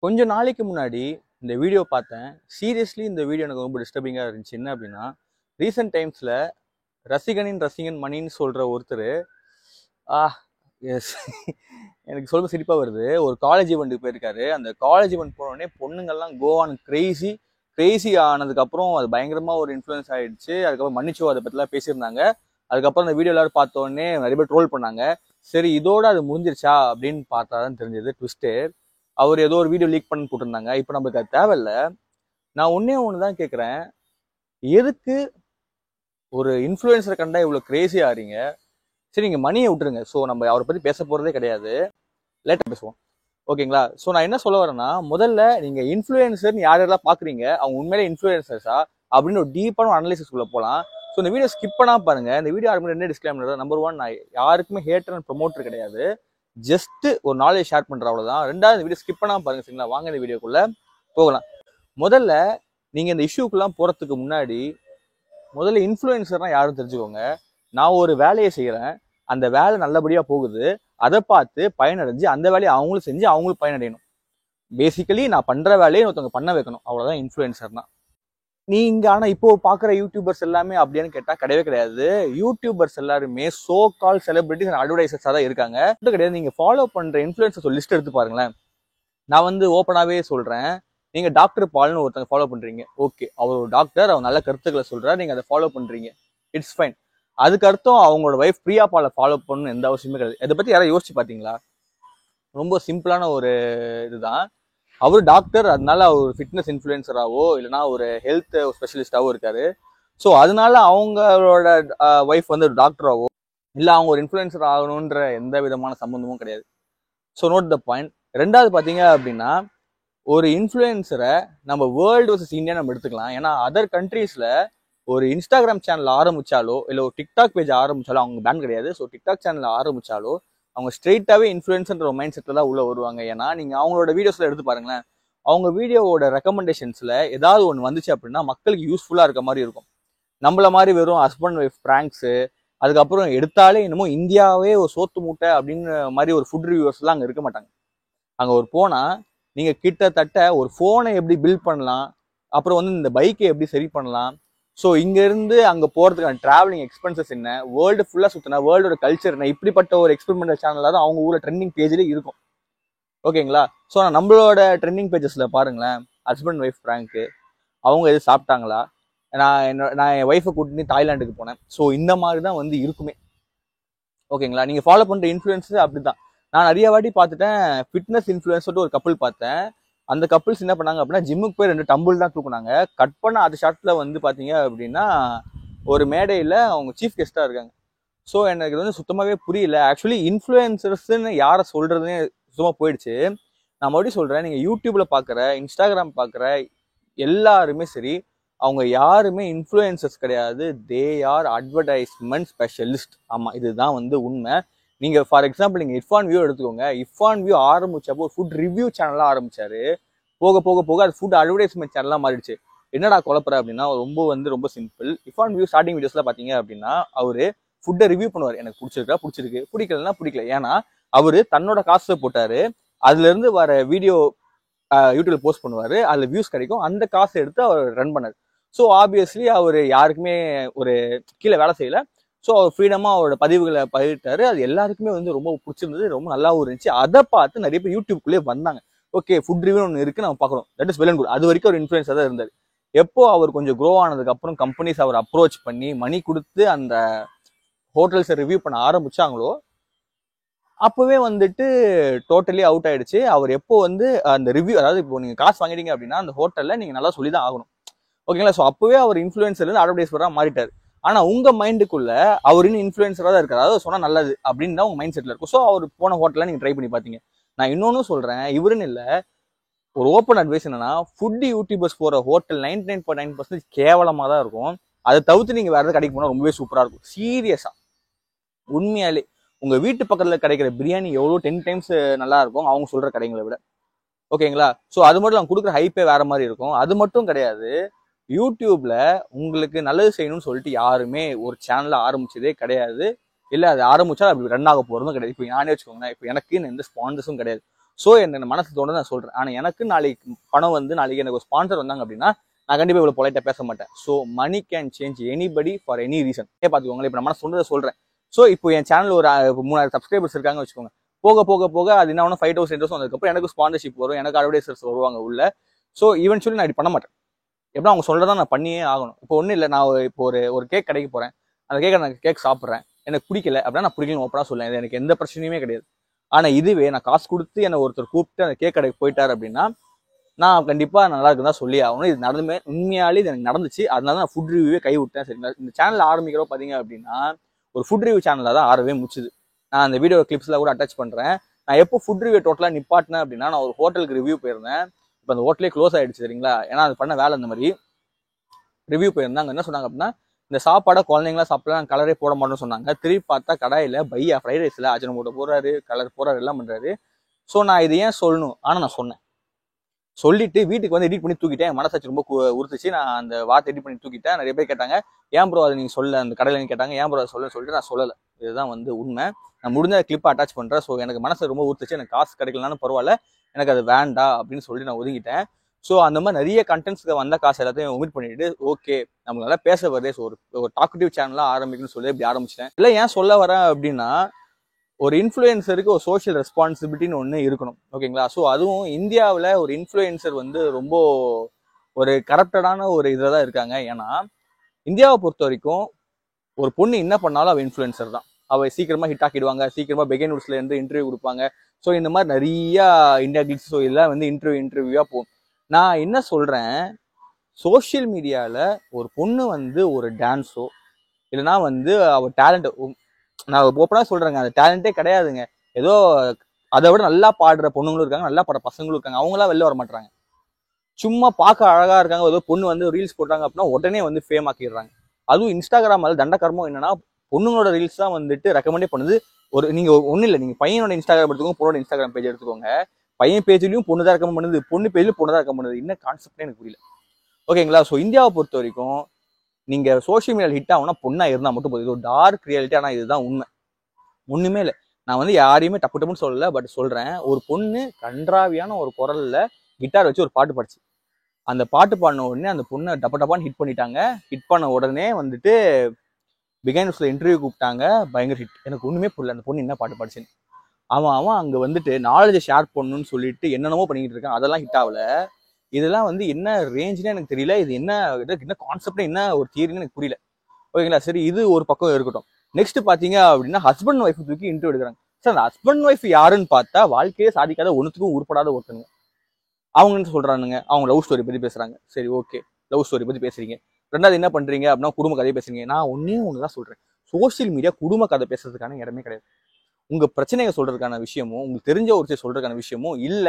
கொஞ்ச நாளைக்கு முன்னாடி இந்த வீடியோ பார்த்தேன். சீரியஸ்லி இந்த வீடியோ எனக்கு ரொம்ப டிஸ்டர்பிங்கா இருந்துச்சு. என்ன அப்படின்னா, ரீசென்ட் டைம்ஸ்ல ரசிகனின் ரசிகன் மணின்னு சொல்ற ஒருத்தர் ஆ எஸ் எனக்கு சொல்ல சிரிப்பா வருது. ஒரு காலேஜ் ஈவெண்ட்டுக்கு போயிருக்காரு. அந்த காலேஜ் ஈவெண்ட் போன உடனே பொண்ணுங்கள்லாம் கோ ஆன் கிரேசி கிரேசி ஆனதுக்கப்புறம் அது பயங்கரமா ஒரு இன்ஃப்ளூயன்ஸ் ஆயிடுச்சு. அதுக்கப்புறம் மன்னிச்சோ அதை பற்றிலாம் பேசியிருந்தாங்க. அதுக்கப்புறம் அந்த வீடியோ எல்லாரும் பார்த்த உடனே நிறைய பேர் ட்ரோல் பண்ணாங்க. சரி இதோட அது முடிஞ்சிருச்சா அப்படின்னு பார்த்தா தான் தெரிஞ்சது ட்விஸ்ட்டு. அவர் ஏதோ ஒரு வீடியோ லீக் பண்ணி போட்டிருந்தாங்க. இப்போ நம்மளுக்கு அது தேவையில்ல. நான் ஒன்னே ஒன்று தான் கேட்குறேன். எதுக்கு ஒரு இன்ஃப்ளூயன்சரை கண்டா இவ்வளோ கிரேசி ஆறீங்க? சரி நீங்கள் மணியை விட்டுருங்க. ஸோ நம்ம அவரை பற்றி பேச போகிறதே கிடையாது. லேட்டாக பேசுவோம். ஓகேங்களா? ஸோ நான் என்ன சொல்ல வரேன்னா, முதல்ல நீங்கள் இன்ஃப்ளூயன்சர்னு யார் யாரெல்லாம் பார்க்குறீங்க, அவங்க உண்மையிலே இன்ஃப்ளூயன்சர்ஸா அப்படின்னு ஒரு டீப்பான அனலிசிஸ்குள்ளே போகலாம். ஸோ இந்த வீடியோ ஸ்கிப் பண்ணால் பாருங்க. இந்த வீடியோ ஆரம்பி 2 டிஸ்க்ளைமர். நம்பர் 1, நான் யாருக்குமே ஹேட்டர் அண்ட் ப்ரொமோட்டர் கிடையாது. ஜஸ்ட் ஒரு நாலேஜ் ஷேர் பண்ற அவ்வளவுதான். ரெண்டாவது வீடியோ ஸ்கிப் பண்ணாம பாருங்க. சரிங்களா? வாங்க இந்த வீடியோக்குள்ள போகலாம். முதல்ல நீங்க இந்த இஷ்யூக்கெல்லாம் போறதுக்கு முன்னாடி முதல்ல இன்ஃப்ளூயன்சர்னா யாரும் தெரிஞ்சுக்கோங்க. நான் ஒரு வேலையை செய்யறேன், அந்த வேலை நல்லபடியா போகுது, அதை பார்த்து பயனடைஞ்சு அந்த வேலையை அவங்களும் செஞ்சு அவங்களும் பயனடையணும். பேசிக்கலி நான் பண்ற வேலையை ஒருத்தவங்க பண்ண வைக்கணும். அவ்வளவுதான் இன்ஃப்ளூயன்சர்னா. நீங்க ஆனா இப்போ பாக்குற யூடியூபர்ஸ் எல்லாமே அப்படின்னு கேட்டா கிடையவே கிடையாது. யூடியூபர்ஸ் எல்லாருமே சோ கால் செலிபிரிட்டிஸ் அண்ட் அட்வர்டைசர்ஸா தான் இருக்காங்க. கிடையாது. நீங்க ஃபாலோ பண்ற இன்ஃப்ளூயன்சர்ஸ் லிஸ்ட் எடுத்து பாருங்களேன். நான் வந்து ஓப்பனாவே சொல்றேன். நீங்க டாக்டர் பால்னு ஒருத்தங்க ஃபாலோ பண்றீங்க. ஓகே, அவர் ஒரு டாக்டர், அவர் நல்ல கருத்துக்களை சொல்றாரு, நீங்க அதை ஃபாலோ பண்றீங்க. It's fine. அதுக்கு அர்த்தம் அவங்களோட வைஃப் பிரியா பாலை ஃபாலோ பண்ணணும் எந்த அவசியமே கிடையாது. இதை பத்தி யாராவது யோசிச்சு பாத்தீங்களா? ரொம்ப சிம்பிளான ஒரு இதுதான். அவர் டாக்டர், அதனால அவர் ஃபிட்னஸ் இன்ஃப்ளூயன்சராவோ இல்லைன்னா ஒரு ஹெல்த் ஸ்பெஷலிஸ்டாவோ இருக்காரு. ஸோ அதனால அவங்களோட ஒய்ஃப் வந்து ஒரு டாக்டராவோ இல்லை அவங்க ஒரு இன்ஃப்ளூயன்சர் ஆகணுன்ற எந்த விதமான சம்பந்தமும் கிடையாது. So note the point. ரெண்டாவது பார்த்தீங்க அப்படின்னா, ஒரு இன்ஃப்ளூயன்சரை நம்ம வேர்ல்டு வர்சஸ் இந்தியா நம்ம எடுத்துக்கலாம். ஏன்னா அதர் கண்ட்ரீஸ்ல ஒரு இன்ஸ்டாகிராம் சேனல் ஆரம்பிச்சாலோ இல்லை ஒரு டிக்டாக் பேஜ் ஆரம்பிச்சாலோ, அவங்க பேன் கிடையாது. ஸோ டிக்டாக் சேனல் ஆரம்பிச்சாலோ அவங்க ஸ்ட்ரெயிட்டாவே இன்ஃப்ளூயன்ஸ்ன்ற மைண்ட் செட்ல தான் உள்ள வருவாங்க. ஏன்னா நீங்க அவங்களோட வீடியோஸ்ல எடுத்து பாருங்களேன். அவங்க வீடியோவோட ரெக்கமெண்டேஷன்ஸ்ல ஏதாவது ஒன்று வந்துச்சு அப்படின்னா மக்களுக்கு யூஸ்ஃபுல்லா இருக்க மாதிரி இருக்கும். நம்மள மாதிரி வெறும் ஹஸ்பண்ட் ஒய்ஃப் பிராங்க்ஸ், அதுக்கப்புறம் எடுத்தாலே என்னமோ இந்தியாவே ஒரு சோத்து மூட்டை அப்படிங்கிற மாதிரி ஒரு ஃபுட் ரிவ்யூவர்ஸ்லாம் அங்கே இருக்க மாட்டாங்க. அங்கே ஒரு போனா நீங்க கிட்டத்தட்ட ஒரு ஃபோனை எப்படி பில்ட் பண்ணலாம், அப்புறம் வந்து இந்த பைக்கை எப்படி சரி பண்ணலாம், ஸோ இங்கேருந்து அங்கே போகிறதுக்கான ட்ராவலிங் எக்ஸ்பென்சஸ் என்ன, வேர்ல்டு ஃபுல்லாக சுற்றினா வேர்ல்டோட கல்ச்சர் என்ன, இப்படிப்பட்ட ஒரு எக்ஸ்பெரிமெண்டல் சேனலாக தான் அவங்க ஊரில் ட்ரெண்டிங் பேஜ்லேயே இருக்கும். ஓகேங்களா? ஸோ நம்மளோட ட்ரெண்டிங் பேஜஸில் பாருங்களேன், ஹஸ்பண்ட் ஒய்ஃப் பிராங்க்கு, அவங்க எது சாப்பிட்டாங்களா, நான் என் ஒய்ஃபை கூட்டிட்டு தாய்லாண்டுக்கு போனேன். ஸோ இந்த மாதிரி தான் வந்து இருக்குமே. ஓகேங்களா? நீங்கள் ஃபாலோ பண்ணுற இன்ஃப்ளூயன்ஸஸ் அப்படி தான். நான் நிறைய வாட்டி பார்த்துட்டேன். ஃபிட்னஸ் இன்ஃப்ளூயன்ஸ் ஒரு கப்பல் பார்த்தேன். அந்த கப்பிள்ஸ் என்ன பண்ணாங்க அப்படின்னா, ஜிம்முக்கு போய் 2 டம்பிள் தான் தூக்குனாங்க. கட் பண்ண அது ஷார்ட்ல வந்து பார்த்தீங்க அப்படின்னா ஒரு மேடையில் அவங்க சீஃப் கெஸ்ட்டாக இருக்காங்க. ஸோ எனக்கு இது வந்து சுத்தமாகவே புரியல. ஆக்சுவலி இன்ஃப்ளூயன்சர்ஸ்ன்னு யாரை சொல்றதுன்னு சுத்தமாக போயிடுச்சு. நான் மறுபடியும் சொல்கிறேன், நீங்கள் யூடியூப்பில் பார்க்குற, இன்ஸ்டாகிராம் பார்க்குற எல்லாருமே சரி, அவங்க யாருமே இன்ஃப்ளூயன்சர்ஸ் கிடையாது. They are advertisement specialist. ஆமாம், இதுதான் வந்து உண்மை. நீங்கள் ஃபார் எக்ஸாம்பிள் நீங்கள் இர்ஃபான் வியூ எடுத்துக்கோங்க. இர்ஃபான் வியூ ஆரம்பிச்சப்போ ஃபுட் ரிவ்யூ சேனலாக ஆரம்பிச்சாரு. போக போக போக அது ஃபுட் அட்வர்டைஸ்மெண்ட் சேனலாக மாறிடுச்சு. என்னடா குழப்பற அப்படின்னா ரொம்ப சிம்பிள். இர்ஃபான் வியூ ஸ்டார்டிங் வீடியோஸ்ல பார்த்தீங்க அப்படின்னா அவரு ஃபுட்டை ரிவ்யூ பண்ணுவார். எனக்கு பிடிச்சிருக்கா, பிடிச்சிருக்கு, பிடிக்கலன்னா பிடிக்கல. ஏன்னா அவரு தன்னோட காசை போட்டாரு. அதுல இருந்து வர வீடியோ யூடியூப்ல போஸ்ட் பண்ணுவாரு. அதுல வியூஸ் கிடைக்கும். அந்த காசை எடுத்து அவர் ரன் பண்ணாரு. ஸோ ஆப்வியஸ்லி அவர் யாருக்குமே ஒரு கீழே வேலை செய்யல. ஸோ அவர் ஃப்ரீடமா அவரோட பதிவுகளை பதிவிட்டாரு. அது எல்லாருக்குமே வந்து ரொம்ப பிடிச்சிருந்தது, ரொம்ப நல்லாவும் இருந்துச்சு. அதை பார்த்து நிறைய பேர் யூடியூப்குள்ளேயே வந்தாங்க. ஓகே, ஃபுட் ரிவ்யூ ஒன்று இருக்கு, நம்ம பார்க்குறோம். That is well and good. அது வரைக்கும் ஒரு இன்ஃப்ளூயன்ஸாக தான் இருந்தார். எப்போ அவர் கொஞ்சம் க்ரோ ஆனதுக்கு அப்புறம் கம்பெனிஸ் அவர் அப்ரோச் பண்ணி மணி கொடுத்து அந்த ஹோட்டல்ஸை ரிவ்யூ பண்ண ஆரம்பிச்சாங்களோ அப்பவே வந்துட்டு டோட்டலி அவுட் ஆயிடுச்சு. அவர் எப்போ வந்து அந்த ரிவ்யூ, அதாவது இப்போ நீங்க காசு வாங்கிட்டீங்க அப்படின்னா அந்த ஹோட்டல்ல நீங்க நல்லா சொல்லி தான் ஆகணும். ஓகேங்களா? ஸோ அப்பவே அவர் இன்ஃப்ளூயன்சர் இருந்து அட்வர்டைஸ்வரா மாறிட்டார். ஆனா உங்க மைண்டுக்குள்ள அவர் இன்னும் இன்ஃப்ளூயன்சரா தான் இருக்காரு. அதாவது சொன்னா நல்லது அப்படின்னு தான் உங்க மைண்ட் செட்ல இருக்கும். ஸோ அவர் போன ஹோட்டல்ல நீங்க ட்ரை பண்ணி பாத்தீங்க. நான் இன்னொன்னு சொல்றேன், இவருன்னு இல்ல, ஒரு ஓப்பன் அட்வைஸ் என்னன்னா, ஃபுட் யூடியூபர்ஸ் போற ஹோட்டல் 99.9% கேவலமா தான் இருக்கும். அதை தவிர்த்து நீங்க வேற ஏதாவது கடைக்கு போனா ரொம்பவே சூப்பரா இருக்கும். சீரியஸா, உண்மையாலே உங்க வீட்டு பக்கத்துல கிடைக்கிற பிரியாணி எவ்வளோ 10 டைம்ஸ் நல்லா இருக்கும் அவங்க சொல்ற கடைங்களை விட. ஓகேங்களா? ஸோ அது மட்டும் அவங்க கொடுக்குற ஹைப்பே வேற மாதிரி இருக்கும். அது மட்டும் கிடையாது, யூடியூப்ல உங்களுக்கு நல்லது செய்யணும்னு சொல்லிட்டு யாருமே ஒரு சேனல்ல ஆரம்பிச்சதே கிடையாது. இல்ல அது ஆரம்பிச்சா அப்படி ரன் ஆக போறதும் கிடையாது. இப்போ நானே வச்சுக்கோங்களேன், இப்போ எனக்கு எந்த ஸ்பான்சர்ஸும் கிடையாது. ஸோ என்ன மனசு தோணுது நான் சொல்றேன். ஆனா எனக்கு நாளைக்கு பணம் வந்து நாளைக்கு எனக்கு ஒரு ஸ்பான்சர் வந்தாங்க அப்படின்னா நான் கண்டிப்பா இவ்வளவு பொலைட்டா பேச மாட்டேன். So money can change anybody for any reason. பாத்துக்கோங்களேன், இப்ப நான் மனசு சொன்னதை சொல்றேன். ஸோ இப்போ என் சேனல் ஒரு 3000 சப்ஸ்கிரைபர்ஸ் இருக்காங்க வச்சுக்கோங்க. போக போக போக அது என்ன 5,000 10,000 வந்ததுக்கப்புறம் எனக்கு ஸ்பான்சர்ஷிப் வரும், எனக்கு அட்வர்டைசர்ஸ் வருவாங்க உள்ள. ஸோ ஈவென்ச்சுவலி நான் இப்படி பண்ண மாட்டேன். எப்படின்னா அவங்க சொல்றதான் நான் பண்ணியே ஆகணும். இப்போ ஒன்றும் இல்லை, நான் இப்போ ஒரு கேக் கடைக்கு போறேன், அந்த கேக் சாப்பிட்றேன், எனக்கு பிடிக்கல அப்படின்னா நான் பிடிக்கல ஓப்பனா சொல்லேன், இது எனக்கு எந்த பிரச்சனையுமே கிடையாது. ஆனா இதுவே நான் காசு கொடுத்து என்னை ஒருத்தர் கூப்பிட்டு அந்த கேக் கடைக்கு போயிட்டாரு அப்படின்னா நான் கண்டிப்பா நல்லா இருக்குன்னு தான் சொல்லி ஆகணும். இது நடந்துமே உண்மையாலே இது எனக்கு நடந்துச்சு. அதனால நான் ஃபுட் ரிவ்யூவே கை விட்டேன். சரிங்களா, இந்த சேனல் ஆரம்பிக்கிறோம் பாத்தீங்க அப்படின்னா ஒரு ஃபுட் ரிவ்யூ சேனல்ல தான் ஆரவே முடிச்சுது. நான் அந்த வீடியோ கிளிப்ஸ்ல கூட அட்டாச் பண்றேன். நான் எப்போ ஃபுட் ரிவ்யூ டோட்டலா நிப்பாட்டினேன் அப்படின்னா நான் ஒரு ஹோட்டலுக்கு ரிவ்யூ போயிருந்தேன். இப்போ அந்த ஹோட்டலே க்ளோஸ் ஆயிடுச்சு. சரிங்களா, ஏன்னா அது பண்ண வேலை அந்த மாதிரி ரிவ்யூ போயிருந்தாங்க. என்ன சொன்னாங்க அப்படின்னா இந்த சாப்பாடை குழந்தைங்களா சாப்பிடலாம், கலரே போட மாட்டோம்னு சொன்னாங்க. திருப்பி பார்த்தா கடாயில பையா ஃப்ரைட் ரைஸ்ல அஜினோமோட்டோ போடுறாரு, கலர் போடுறாரு, எல்லாம் பண்றாரு. ஸோ நான் இது ஏன் சொல்லணும், ஆனா நான் சொன்னேன். சொல்லிட்டு வீட்டுக்கு வந்து எடிட் பண்ணி தூக்கிட்டேன். மனசாட்சி ரொம்ப உறுத்துச்சு. நான் அந்த வார்த்தை எடிட் பண்ணி தூக்கிட்டேன். நிறைய பேர் கேட்டாங்க ஏன் ப்ரோ அதை நீங்க சொல்ல, அந்த கடையில கேட்டாங்க ஏன் ப்ரோ அதை சொல்லிட்டு நான் சொல்லலை. இதுதான் வந்து உண்மை. நான் முடிஞ்ச கிளிப்பை அட்டாச் பண்றேன். ஸோ எனக்கு மனசு ரொம்ப உறுத்துச்சு. எனக்கு காசு கிடைக்கலனாலும் பரவாயில்ல, எனக்கு அது வேண்டாம் அப்படின்னு சொல்லி நான் ஒதுங்கிட்டேன். ஸோ அந்த மாதிரி நிறைய கண்டென்ட்ஸ்க்கு வந்த காசு எல்லாத்தையும் ஒமிட் பண்ணிட்டு ஓகே நமக்கு நல்லா பேச வருது, ஸோ ஒரு டாக்கட்டிவ் சேனலாக ஆரம்பிக்கணும்னு சொல்லி இப்படி ஆரம்பிச்சிட்டேன். இல்லை ஏன் சொல்ல வரேன் அப்படின்னா ஒரு இன்ஃப்ளூயன்சருக்கு ஒரு சோஷியல் ரெஸ்பான்சிபிலிட்டின்னு ஒன்று இருக்கணும். ஓகேங்களா, ஸோ அதுவும் இந்தியாவில் ஒரு இன்ஃப்ளூயன்சர் வந்து ரொம்ப ஒரு கரப்டடான ஒரு இதில் தான் இருக்காங்க. ஏன்னா இந்தியாவை பொறுத்த வரைக்கும் ஒரு பொண்ணு என்ன பண்ணாலும் அவள் இன்ஃப்ளூயன்சர் தான். அவள் சீக்கிரமா ஹிட் ஆக்கிடுவாங்க, சீக்கிரமா பெகன் நியூஸ்ல இருந்து இன்டர்வியூ கொடுப்பாங்க. ஸோ இந்த மாதிரி நிறைய இந்தியா கிளிக்ஸ் ஷோ எல்லாம் வந்து இன்டர்வியூவா போகும். நான் என்ன சொல்றேன், சோசியல் மீடியால ஒரு பொண்ணு வந்து ஒரு டான்ஸோ இல்லைன்னா வந்து அவ டேலண்ட், நான் ஓப்பனா சொல்றேங்க, அது டேலண்டே கிடையாதுங்க. ஏதோ அதை விட நல்லா பாடுற பொண்ணுங்களும் இருக்காங்க, நல்லா பாடுற பசங்களும் இருக்காங்க. அவங்களாம் வெளில வர மாட்டாங்க. சும்மா பார்க்க அழகா இருக்காங்க, ஏதோ பொண்ணு வந்து ரீல்ஸ் போட்டாங்க அப்படின்னா உடனே வந்து ஃபேம் ஆக்கிடுறாங்க. அதுவும் இன்ஸ்டாகிராம் அது தண்டக்கர்மம் என்னன்னா பொண்ணுங்களோட ரீல்ஸ் தான் வந்துட்டு ரெக்கமெண்டே பண்ணுது. ஒரு நீங்க ஒன்றும் இல்லை, நீங்க பையனோட இன்ஸ்டாகிராம் எடுத்துக்கோங்க, பொண்ணோட இன்ஸ்டாகிராம் பேஜ் எடுத்துக்கோங்க. பையன் பேஜ்லயும் பொண்ணு தான் ரெக்கமெண்ட் பண்ணுது, பொண்ணு பேஜ்லயும் பொண்ணு தான் ரெக்கமெண்ட் பண்ணுது. என்ன கான்செப்டே எனக்கு புரியல. ஓகேங்களா, ஸோ இந்தியாவை பொறுத்த வரைக்கும் நீங்க சோஷியல் மீடியாவில் ஹிட் ஆகுனா பொண்ணா இருந்தால் மட்டும் போதும். இது ஒரு டார்க் ரியாலிட்டி. ஆனால் இதுதான் உண்மை, ஒண்ணுமே இல்லை. நான் வந்து யாரையுமே டப்பு டப்புன்னு சொல்லல, பட் சொல்றேன். ஒரு பொண்ணு கன்றாவியான ஒரு குரல்ல கிட்டார் வச்சு ஒரு பாட்டு பாடிச்சு. அந்த பாட்டு பாடின உடனே அந்த பொண்ணை டப்ப டப்பான்னு ஹிட் பண்ணிட்டாங்க. ஹிட் பண்ண உடனே வந்துட்டு பிகைன் நியூஸ்ல இன்டர்வியூ கூப்பிட்டாங்க, பயங்கர ஹிட். எனக்கு ஒண்ணுமே புரியல அந்த பொண்ணு என்ன பாட்டு பாடிச்சுன்னு. அவன் அங்க வந்துட்டு நாலேஜை ஷேர் பண்ணணும்னு சொல்லிட்டு என்னென்னமோ பண்ணிக்கிட்டு இருக்கான், அதெல்லாம் ஹிட் ஆகல. இதெல்லாம் வந்து என்ன ரேஞ்சுன்னு எனக்கு தெரியல. இது என்ன கான்செப்ட், என்ன ஒரு தியரின்னு எனக்கு புரியல. ஓகேங்களா, சரி இது ஒரு பக்கம் இருக்கட்டும். நெக்ஸ்ட் பாத்தீங்க அப்படின்னா ஹஸ்பண்ட் ஒய்ஃப் தூக்கி இன்டர்வியூ எடுக்கிறாங்க. சார் அந்த ஹஸ்பண்ட் ஒய்ஃப் யாருன்னு பார்த்தா வாழ்க்கையே சாதிக்காத ஒன்றுத்துக்கும் உருப்படாத ஒருத்தனுங்க. அவங்க என்ன சொல்றானுங்க, அவங்க லவ் ஸ்டோரி பத்தி பேசுறாங்க. சரி ஓகே, லவ் ஸ்டோரி பத்தி பேசுறீங்க. ரெண்டாவது என்ன பண்றீங்க அப்படின்னா குடும்ப கதையை பேசுறீங்க. நான் ஒண்ணுதான் சொல்றேன், சோசியல் மீடியா குடும்ப கதை பேசுறதுக்கான இடமே கிடையாது. உங்க பிரச்சனையை சொல்றதுக்கான விஷயமும் உங்களுக்கு தெரிஞ்ச ஒரு சொல்றதுக்கான விஷயமும் இல்ல,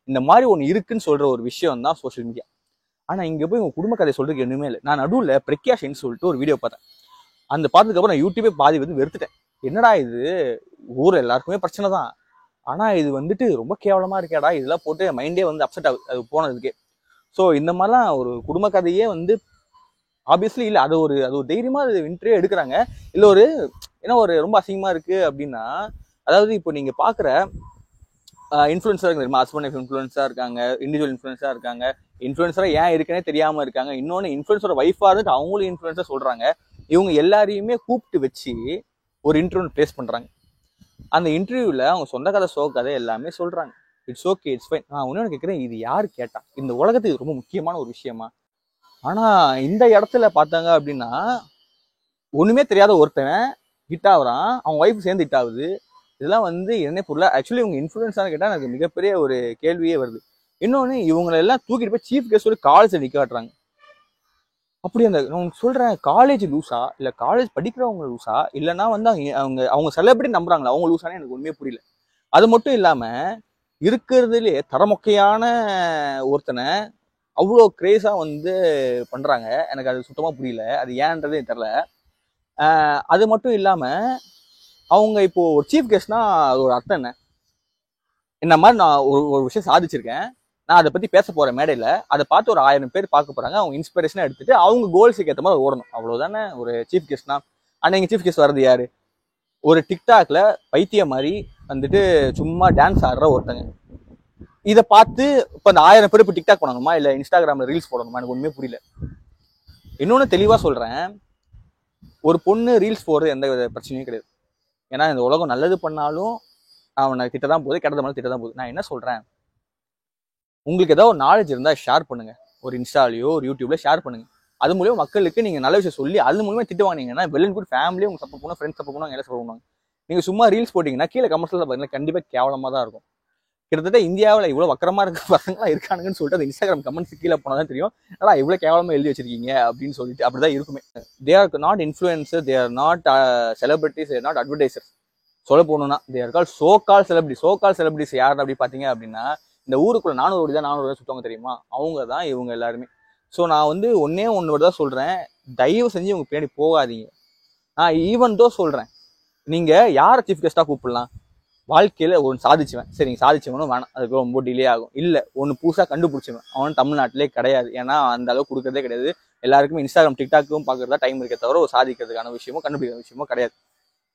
இந்த மாதிரி ஒண்ணு இருக்குன்னு சொல்ற ஒரு விஷயம் தான் சோசியல் மீடியா. ஆனா இங்க போய் உங்க குடும்ப கதை சொல்றதுக்கு ஒண்ணுமே இல்லை. நான் நடுவில் பிரக்யாஷன் சொல்லிட்டு ஒரு வீடியோ பார்த்தேன். அந்த பார்த்ததுக்கு அப்புறம் நான் யூடியூபே பாதி வந்து வெறுத்துட்டேன். என்னடா இது, ஊர் எல்லாருக்குமே பிரச்சனை தான், ஆனா இது வந்துட்டு ரொம்ப கேவலமா இருக்கேடா, இதெல்லாம் போட்டு மைண்டே வந்து அப்செட் ஆகுது அது போனதுக்கே. ஸோ இந்த மாதிரிலாம் ஒரு குடும்ப கதையே வந்து ஆப்வியஸ்லி இல்லை, அது ஒரு தைரியமா அது இன்டர்வியூ எடுக்கிறாங்க. இல்லை ஒரு ஏன்னா ஒரு ரொம்ப அசிங்கமா இருக்கு அப்படின்னா, அதாவது இப்போ நீங்க பாக்குற இன்ஃப்ளூயன்சர் தெரியுமா, ஹஸ்பண்ட் ஒய்ஃப் இன்ஃப்ளூயன்ஸா இருக்காங்க, இண்டிவிஜுவல் இன்ஃப்ளூயன்ஸா இருக்காங்க, இன்ஃப்ளூயன்ஸரா ஏன் இருக்குன்னே தெரியாம இருக்காங்க. இன்னொன்னு இன்ஃப்ளூயன்ஸரோட ஒய்ஃபா இருந்துட்டு அவங்களும் இன்ஃப்ளூயன்ஸா சொல்றாங்க. இவங்க எல்லாரையுமே கூப்பிட்டு வச்சு ஒரு இன்டர்வியூ பிளேஸ் பண்றாங்க. அந்த இன்டர்வியூல அவங்க சொந்த கதை சோ கதை எல்லாமே சொல்றாங்க. It's okay, it's fine. நான் ஒண்ணு கேட்கிறேன், இது யாரு கேட்டா? இந்த உலகத்துக்கு ரொம்ப முக்கியமான ஒரு விஷயமா? ஆனா இந்த இடத்துல பார்த்தாங்க அப்படின்னா ஒண்ணுமே தெரியாத ஒருத்தன் ஹிட் ஆகுறான், அவங்க ஒய்ஃப் சேர்ந்து ஹிட் ஆகுது. இதெல்லாம் வந்து என்ன பொருள்? ஆக்சுவலி இவங்க இன்ஃப்ளூயன்ஸானு கேட்டா எனக்கு மிகப்பெரிய ஒரு கேள்வியே வருது. இன்னொன்னு இவங்களை எல்லாம் தூக்கிட்டு போய் சீஃப் கெஸ்ட் சொல்லி காலேஜ்ல நிக்க காட்டுறாங்க. அப்படி அந்த நான் சொல்றேன், காலேஜ் லூஸா இல்ல காலேஜ் படிக்கிறவங்க லூஸா இல்லைன்னா வந்து அவங்க செலிபிரிட்டி நம்புறாங்களா அவங்க லூஸானே எனக்கு ஒண்ணுமே புரியல. அது மட்டும் இல்லாம இருக்கிறதுலே தரமொக்கையான ஒருத்தனை அவ்வளோ கிரேஸா வந்து பண்றாங்க. எனக்கு அது சுத்தமா புரியல, அது ஏன்றதே தெரியல. அது மட்டும் இல்லாம அவங்க இப்போ ஒரு சீஃப் கெஸ்ட்னா அது ஒரு அர்த்தம் என்ன? இந்த மாதிரி நான் ஒரு விஷயம் சாதிச்சிருக்கேன், நான் அதை பத்தி பேச போறேன் மேடையில, அதை பார்த்து ஒரு 1000 பேர் பார்க்க போறாங்க, அவங்க இன்ஸ்பிரேஷனா எடுத்துட்டு அவங்க கோல்ஸுக்கு ஏற்ற மாதிரி ஓடணும், அவ்வளவுதானே ஒரு சீஃப் கெஸ்ட்னா. ஆனா இங்க சீஃப் கெஸ்ட் வர்றது யாரு? ஒரு டிக்டாக்ல பைத்திய மாதிரி வந்துட்டு சும்மா டான்ஸ் ஆடுற ஒருத்தங்க. இதை பார்த்து இப்போ அந்த 1000 பேர் இப்போ டிக்டாக் பண்ணணுமா இல்லை இன்ஸ்டாகிராமில் ரீல்ஸ் போடணுமா, எனக்கு ஒன்றுமே புரியல. இன்னொன்று தெளிவாக சொல்கிறேன், ஒரு பொண்ணு ரீல்ஸ் போடுறது எந்த வித பிரச்சனையும் கிடையாது. ஏன்னா இந்த உலகம் நல்லது பண்ணாலும் அவனை திட்ட தான் போகுது, கெட்டது பண்ணாலும் திட்ட தான் போகுது. நான் என்ன சொல்கிறேன், உங்களுக்கு ஏதாவது ஒரு நாலேஜ் இருந்தால் ஷேர் பண்ணுங்கள். ஒரு இன்ஸ்டாலையோ ஒரு யூடியூப்ல ஷேர் பண்ணுங்கள். அது மூலியம் மக்களுக்கு நீங்கள் நல்ல விஷயம் சொல்லி அது மூலியமாக திட்டு வாங்கினீங்கன்னா வெல் அண்ட் குட். ஃபேமிலியும் உங்களுக்கு சப்போர்ட் பண்ணுவோம், ஃப்ரெண்ட்ஸ் சப்போர்ட் பண்ணுவாங்க, எல்லாம் சப்போர்ட் பண்ணுவாங்க. நீங்கள் சும்மா ரீல்ஸ் போட்டிங்கன்னா கீழே கமெண்ட்ஸில் பார்த்தீங்கன்னா கண்டிப்பாக கேவலமாக தான் இருக்கும். கிட்டத்தட்ட இந்தியாவில் இவ்வளோ வக்கரமாக இருக்க பசங்களாம் இருக்கானுங்கன்னு சொல்லிட்டு அந்த இன்ஸ்டாகிராம் கமெண்ட்ஸ் கீழே போனால் தான் தெரியும், ஆனால் இவ்வளோ கேவலமாக எழுதி வச்சிருக்கீங்க அப்படின்னு சொல்லிட்டு. அப்படி தான் இருக்குமே. They are not influencer, they are not celebrities, they are not advertisers. சொல்ல போகணும்னா they are call so call celebrities யார் அப்படி பார்த்தீங்க அப்படின்னா, இந்த ஊருக்குள்ள 400 கோடி தான் 400 சுத்தவங்க தெரியுமா, அவங்க தான் இவங்க எல்லாருமே. ஸோ நான் வந்து ஒன்று தான் சொல்கிறேன், தயவு செஞ்சு உங்க பின்னாடி போகாதீங்க. நான் ஈவன் தோ சொல்கிறேன், நீங்கள் யாரை சீஃப் கெஸ்ட்டாக கூப்பிடலாம், வாழ்க்கையில் ஒன்று சாதிச்சுவேன், சரி நீங்கள் சாதிச்சவனும் வேணாம், அதுக்கு ரொம்ப டிலே ஆகும். இல்லை ஒன்று புதுசாக கண்டுபிடிச்சவன், அவன் தமிழ்நாட்டிலே கிடையாது. ஏன்னா அந்த அளவுக்கு கொடுக்குறதே கிடையாது. எல்லாருக்குமே இன்ஸ்டாகிராம் டிக்டாக்கும் பார்க்குறதா டைம் இருக்க தவிர ஒரு சாதிக்கிறதுக்கான விஷயமோ கண்டுபிடிக்கிற விஷயமோ கிடையாது.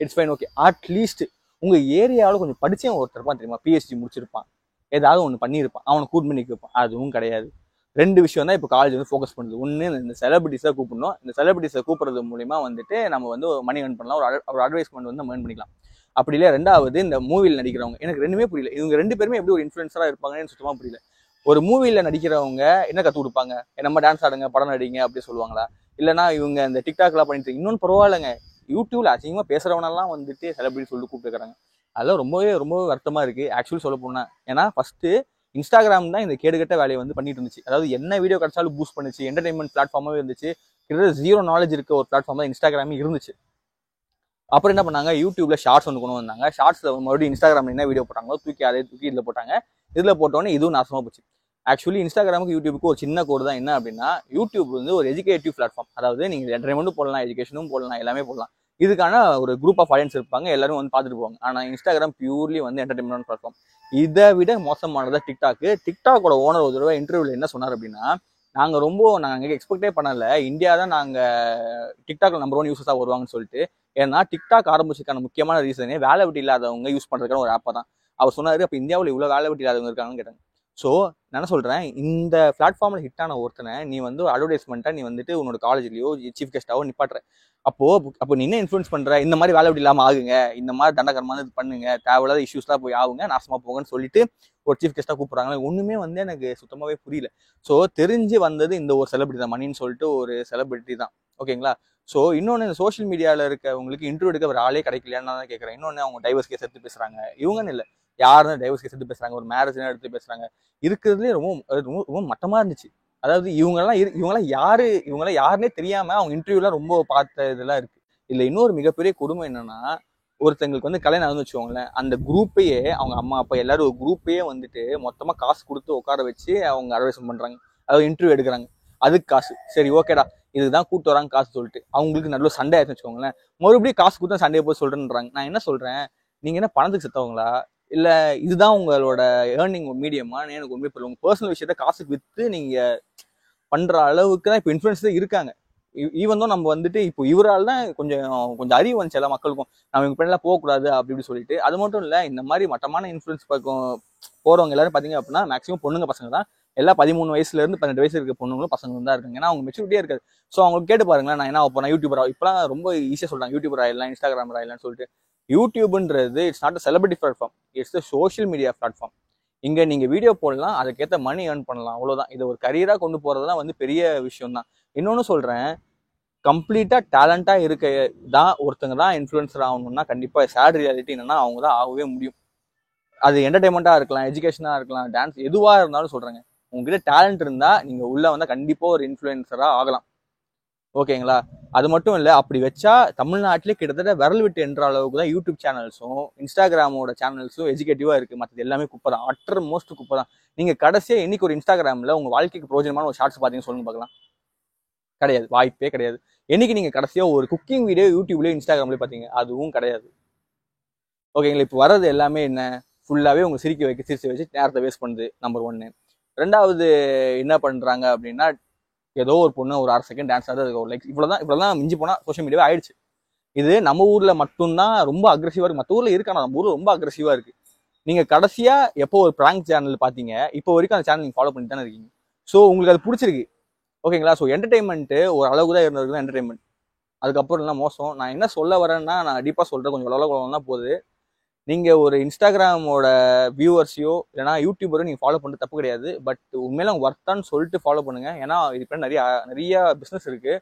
It's fine, okay. அட்லீஸ்ட் உங்கள் ஏரியாவில் கொஞ்சம் படித்தவன் ஒருத்தர் இருப்பான் தெரியுமா, பிஹெச்டி முடிச்சிருப்பான், ஏதாவது ஒன்று பண்ணியிருப்பான், அவனை கூட்டு பண்ணி வைப்பான். அதுவும் கிடையாது. 2 விஷயம் தான் இப்போ காலேஜ் வந்து ஃபோக்கஸ் பண்ணுது. ஒன்று இந்த செலிபிரிட்டிஸை கூப்பிடணும். இந்த செலிபிரிட்டிஸை கூப்பிட்றது மூலிமா வந்துட்டு நம்ம வந்து மணி ஏர்ன் பண்ணலாம், ஒரு அட்வைஸ்மெண்ட் வந்து நம்ம ஏர்ன் பண்ணிக்கலாம். அப்படி இல்லை, 2வது இந்த மூவியில் நடிக்கிறவங்க, எனக்கு 2மே புரியல. இவங்க 2 பேருமே எப்படி ஒரு இன்ஃப்ளூயன்சராக இருப்பாங்கன்னு சுத்தமாக புரியல. ஒரு மூவியில் நடிக்கிறவங்க என்ன கற்றுக் கொடுப்பாங்க, நம்ம டான்ஸ் ஆடுங்க, படம் நடிங்க அப்படி சொல்லுவாங்களா? இல்லைனா இவங்க இந்த டிக்டாக்லாம் பண்ணிட்டு இன்னொன்று பரவாயில்லைங்க, யூடியூப்ல அதிகமாக பேசுகிறவனெல்லாம் வந்துட்டு செலிபிரிட்டி சொல்லிட்டு கூப்பிட்டுக்கிறாங்க. அதெல்லாம் ரொம்பவே வருத்தமாக இருக்குது ஆக்சுவலி சொல்ல போனால். ஏன்னா ஃபஸ்ட்டு இன்ஸ்டாகிராம் தான் இந்த கேடுகட்ட வேலையை வந்து பண்ணிட்டு இருந்துச்சு. அதாவது என்ன வீடியோ கிடைச்சாலும் பூஸ்ட் பண்ணிச்சு, என்டர்டைன்மெண்ட் பிளாட்ஃபார்மாகவே இருந்துச்சு. கிட்டத்தட்ட 0 நாலேஜ் இருக்க ஒரு பிளாட்ஃபார்ம் தான் இன்ஸ்டாகிராமே இருந்துச்சு. அப்புறம் என்ன பண்ணாங்க, யூடியூப்ல ஷார்ட்ஸ் ஒன்று கொண்டு வந்தாங்க. ஷார்ட்ஸ்ல மறுபடியும் இன்ஸ்டாகிராம்ல என்ன வீடியோ போட்டாங்களோ தூக்கி இதில் போட்டாங்க. இதில் போட்டோன்னே இதுவும் நாசமாக போச்சு. ஆக்சுவலி இன்ஸ்டாகிராமுக்கு யூடியூபுக்கு ஒரு சின்ன கோடு தான். என்ன அப்படின்னா, யூடியூப் வந்து ஒரு எஜுகேட்டிவ் பிளாட்ஃபார்ம். அதாவது நீங்கள் என்டர்டைன்மெண்ட்டும் போடலாம், எஜுகேஷனும் போடலாம், எல்லாமே போடலாம். இதுக்கான ஒரு குரூப் ஆஃப் ஆடியன்ஸ் இருப்பாங்க, எல்லாரும் வந்து பார்த்துட்டு போவாங்க. ஆனால் இன்ஸ்டாகிராம் பியூர்லி வந்து என்டர்டைன்மெண்ட் பிளாட்ஃபார்ம். இதை விட மோசமானதான் டிக்டாக்கு. டிக்டாக்கோட ஓனர் ஒரு தடவை இன்டர்வியூல என்ன சொன்னார் அப்படின்னா, நாங்கள் எக்ஸ்பெக்டே பண்ணல, இந்தியா தான் நாங்கள் டிக்டாக்ல நம்பர் 1 யூசர்ஸாக வருவாங்கன்னு சொல்லிட்டு. ஏன்னா டிக்டாக் ஆரம்பிச்சதுக்கான முக்கியமான ரீசனே வேலை வெட்டி இல்லாதவங்க யூஸ் பண்ணுறதுக்கான ஒரு ஆப்பை தான். அவர் சொன்னார், அப்போ இந்தியாவில் இவ்வளோ வேலை வெட்டி இல்லாதவங்க இருக்காங்கன்னு கேட்டாங்க. ஸோ நான் என்ன சொல்கிறேன், இந்த பிளாட்ஃபார்மில் ஹிட் ஆன ஒருத்தனை நீ வந்து ஒரு அட்வர்டைஸ்மெண்ட்டாக நீ வந்துட்டு உன்னோட காலேஜ்லையோ சீஃப் கெஸ்ட்டாவோ நிப்பாட்டுற. அப்போ நீ என்ன இன்ஃப்ளூயன்ஸ் பண்ணுற, இந்த மாதிரி வேலை வெட்டி இல்லாமல் ஆகுங்க, இந்த மாதிரி தண்டகரமாக இது பண்ணுங்க, தேவையில்லாத இஷ்யூஸ்லாம் போய் ஆகுங்க, நாசமாக போங்கன்னு சொல்லிட்டு ஒரு சீஃப் கெஸ்ட்டாக கூப்பிட்றாங்க. ஒன்றுமே வந்து எனக்கு சுத்தமாகவே புரியல. ஸோ தெரிஞ்சு வந்தது இந்த ஒரு செலிபிரிட்டி தான், மணின்னு சொல்லிட்டு ஒரு செலிபிரிட்டி தான். ஓகேங்களா? ஸோ இன்னொன்று, இந்த சோஷியல் மீடியாவில் இருக்கவங்களுக்கு இன்டர்வியூ எடுக்க ஒரு ஆளே கிடைக்கலையான்னு தான் கேட்குறேன். இன்னொன்று, அவங்க டைவர்ஸ் கேஸ் எடுத்து பேசுகிறாங்க. இவங்கன்னு இல்லை, யாரும் டைவர்ஸ் கேஸ் எடுத்து பேசுகிறாங்க, ஒரு மேரேஜ்லாம் எடுத்து பேசுகிறாங்க. இருக்கிறதுலே ரொம்ப ரொம்ப ரொம்ப மட்டமாக இருந்துச்சு. அதாவது இவங்கெல்லாம் யாருன்னே தெரியாமல் அவங்க இன்டர்வியூலாம் ரொம்ப பார்த்த இதெல்லாம் இருக்குது. இதில் இன்னொரு மிகப்பெரிய கொடுமை என்னன்னா, ஒருத்தங்களுக்கு வந்து கல்யாணம் ஆகுதுன்னு வச்சுக்கோங்களேன், அந்த குரூப்பையே அவங்க அம்மா அப்பா எல்லாரும் ஒரு குரூப்பையே வந்துட்டு மொத்தமாக காசு கொடுத்து உட்கார வச்சு அவங்க அட்வைஸ் பண்ணுறாங்க, அதாவது இன்டர்வியூ எடுக்கிறாங்க. அதுக்கு காசு, சரி ஓகேடா இதுதான் கூட்டு வராங்க காசு சொல்லிட்டு அவங்களுக்கு நல்ல சண்டை ஆயிடுச்சு வச்சுக்கோங்களேன், மறுபடியும் காசு கொடுத்தா சண்டையை போய் சொல்றேன்றாங்க. நான் என்ன சொல்றேன், நீங்க என்ன பணத்துக்கு செத்தவங்களா, இல்ல இதுதான் உங்களோட ஏர்னிங் மீடியமா? எனக்கு உண்மை புரியல. உங்க பர்சனல் விஷயத்த காசுக்கு வித்து நீங்க பண்ற அளவுக்கு தான் இப்போ இன்ஃபுளுன்ஸ் இருக்காங்க. ஈவன் தான் நம்ம வந்துட்டு இப்போ இவரால் தான் கொஞ்சம் அறிவு வந்துச்சு எல்லா மக்களுக்கும், நம்ம இவங்க பின்னாடி போகக்கூடாது அப்படி சொல்லிட்டு. அது மட்டும் இல்லை, இந்த மாதிரி மட்டமான இன்ஃபுளுன்ஸ் போறவங்க எல்லாரும் பார்த்தீங்க அப்படின்னா மேக்ஸிமம் பொண்ணுங்க பசங்க தான். எல்லா 13 வயசுல இருந்து 18 வயசு இருக்க பொண்ணுங்களும் பசங்களும் தான் இருக்காங்க. ஏன்னா அவங்க மெச்சூரிட்டியே இருக்காது. ஸோ அவங்களுக்கு கேட்டு பாருங்களேன், நான் என்ன போனேன் யூடியூபர் இப்பெல்லாம் ரொம்ப ஈஸியாக சொல்றாங்க, யூடியூபர் ஆயிடலாம், இன்ஸ்டாகிராம் ஆயிடலாம்னு சொல்லிட்டு. யூடியூப்ன்றது it's not a celebrity platform, it's a social media platform. இங்க நீங்க வீடியோ போடலாம், அதுக்கேற்ற மணி ஏர்ன் பண்ணலாம், அவ்வளவுதான். இதை ஒரு கரியரா கொண்டு போறதுதான் வந்து பெரிய விஷயம் தான். இன்னொன்னு சொல்றேன், கம்ப்ளீட்டா டேலண்டா இருக்க தான் ஒருத்தங்க தான் இன்ஃப்ளூயன்சர் ஆகணும்னா கண்டிப்பா சேட் ரியாலிட்டி என்னன்னா அவங்க தான் ஆகவே முடியும். அது என்டர்டைன்மெண்டா இருக்கலாம், எஜுகேஷனா இருக்கலாம், டான்ஸ் எதுவா இருந்தாலும் சொல்றேங்க, உங்ககிட்ட டேலண்ட் இருந்தா நீங்க உள்ள வந்தா கண்டிப்பா ஒரு இன்ஃப்ளூயன்சரா ஆகலாம். ஓகேங்களா? அது மட்டும் இல்லை, அப்படி வச்சா தமிழ்நாட்டிலே கிட்டத்தட்ட விரல் விட்டு என்ற அளவுக்கு தான் யூடியூப் சேனல்ஸும் இன்ஸ்டாகிராமோட சேனல்ஸும் எஜுகேட்டிவா இருக்கு. மற்றது எல்லாமே குப்பை தான், அட்டர் மோஸ்ட் குப்பை தான். நீங்க கடைசியா இன்னைக்கு ஒரு இன்ஸ்டாகிராம்ல உங்க வாழ்க்கைக்கு பிரோஜனமான ஒரு ஷார்ட்ஸ் பாத்தீங்கன்னு சொல்லுங்க பார்க்கலாம். கிடையாது, வாய்ப்பே கிடையாது. என்னைக்கு நீங்க கடைசியா ஒரு குக்கிங் வீடியோ யூடியூப்லயோ இன்ஸ்டாகிராம்லயோ பாத்தீங்க? அதுவும் கிடையாது. ஓகேங்களா? இப்போ வர்றது எல்லாமே என்ன, ஃபுல்லாவே உங்க சிரிச்சு வச்சு நேரத்தை வேஸ்ட் பண்ணுது, நம்பர் 1. 2வது என்ன பண்றாங்க அப்படின்னா, ஏதோ ஒரு பொண்ணு ஒரு 1/2 செகண்ட் டான்ஸ் ஆகுது, அதுக்கு ஒரு லைக், இவ்வளவுதான் மிஞ்சி போனா சோஷியல் மீடியாவே ஆயிடுச்சு. இது நம்ம ஊர்ல மட்டும்தான் ரொம்ப அக்ரெசிவா இருக்கு, மற்ற ஊர்ல இருக்கானா, நம்ம ஊர்ல ரொம்ப அக்ரெசிவா இருக்கு. நீங்கள் கடைசியாக எப்போ ஒரு ப்ராங்க் சேனல் பார்த்தீங்க, இப்போ வரைக்கும் அந்த சேனல் நீங்கள் ஃபாலோ பண்ணிட்டு தானே இருக்கீங்க. ஸோ உங்களுக்கு அது பிடிச்சிருக்கு, ஓகேங்களா? ஸோ என்டர்டைன்மெண்ட்டு ஒரு அளவுக்கு தான் இருந்ததுக்கு தான் என்டர்டைன்மெண்ட், அதுக்கப்புறம் எல்லாம் மோசம். நான் என்ன சொல்ல வரேன்னா, நான் டீப்பாக சொல்கிறேன், கொஞ்சம் வளவளம் தான் போகுது. நீங்கள் ஒரு இன்ஸ்டாகிராமோட வியூவர்ஸையோ இல்லைனா யூடியூபரோ நீங்கள் ஃபாலோ பண்ணுறது தப்பு கிடையாது. பட் உண்மையில ஒர்த்தான்னு சொல்லிட்டு ஃபாலோ பண்ணுங்கள். ஏன்னா இது நிறைய பிஸ்னஸ் இருக்குது.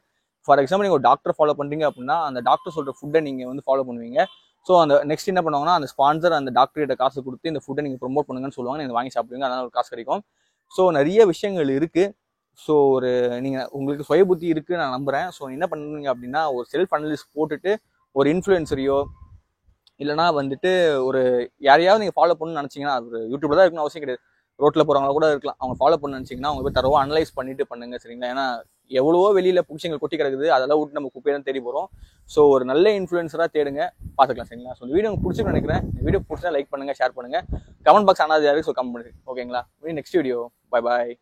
ஃபார் எக்ஸாம்பிள் நீங்கள் ஒரு டாக்டர் ஃபாலோ பண்ணுறீங்க அப்படின்னா, அந்த டாக்டர் சொல்கிற ஃபுட்டை நீங்கள் வந்து ஃபாலோ பண்ணுவீங்க. ஸோ அந்த நெக்ஸ்ட் என்ன பண்ணுவாங்கன்னா, அந்த ஸ்பான்சர் அந்த டாக்டர்கிட்ட காசு கொடுத்து இந்த ஃபுட்டை நீங்கள் ப்ரொமோட் பண்ணுங்கன்னு சொல்லுவாங்க. நீங்கள் வாங்கி சாப்பிடுவீங்க, அதனால ஒரு காசு கிடைக்கும். ஸோ நிறைய விஷயங்கள் இருக்குது. ஸோ ஒரு நீங்கள் உங்களுக்கு சுய புத்தி இருக்குன்னு நான் நம்புகிறேன். ஸோ என்ன பண்ணுவீங்க அப்படின்னா, ஒரு செல்ஃப் அனலிஸ்ட் போட்டுட்டு ஒரு இன்ஃப்ளூயன்சரையோ இல்லைனா வந்துட்டு ஒரு யாரையாவது நீங்கள் ஃபாலோ பண்ணணும்னு நினச்சிங்கன்னா, அது யூடியூப்ல தான் இருக்கணும் அவசியம் கிடையாது. ரோட்டில் போகிறவங்களா கூட இருக்கலாம். அவங்க ஃபாலோ பண்ண நினச்சிங்கன்னா அவங்க போய் தரவா அனலைஸ் பண்ணிட்டு பண்ணுங்க, சரிங்களா? ஏன்னா எவ்வளவோ வெளியில் பூச்சிங்கள் கொட்டி கிடக்குது, அதெல்லாம் விட்டு நம்ம குப்பையை தான் தேடி போகிறோம். ஸோ ஒரு நல்ல இன்ஃப்ளூயன்சராக தேடுங்க, பார்த்துக்கலாம், சரிங்களா? ஸோ இந்த வீடியோ உங்களுக்கு பிடிச்சிருக்குன்னு நினைக்கிறேன். இந்த வீடியோ பிடிச்சா லைக் பண்ணுங்கள், ஷேர் பண்ணுங்கள், கமெண்ட் பாக்ஸ் ஆனால் யாருக்கு ஸோ கமெண்ட் பண்ணுங்க, ஓகேங்களா? Next video, bye bye.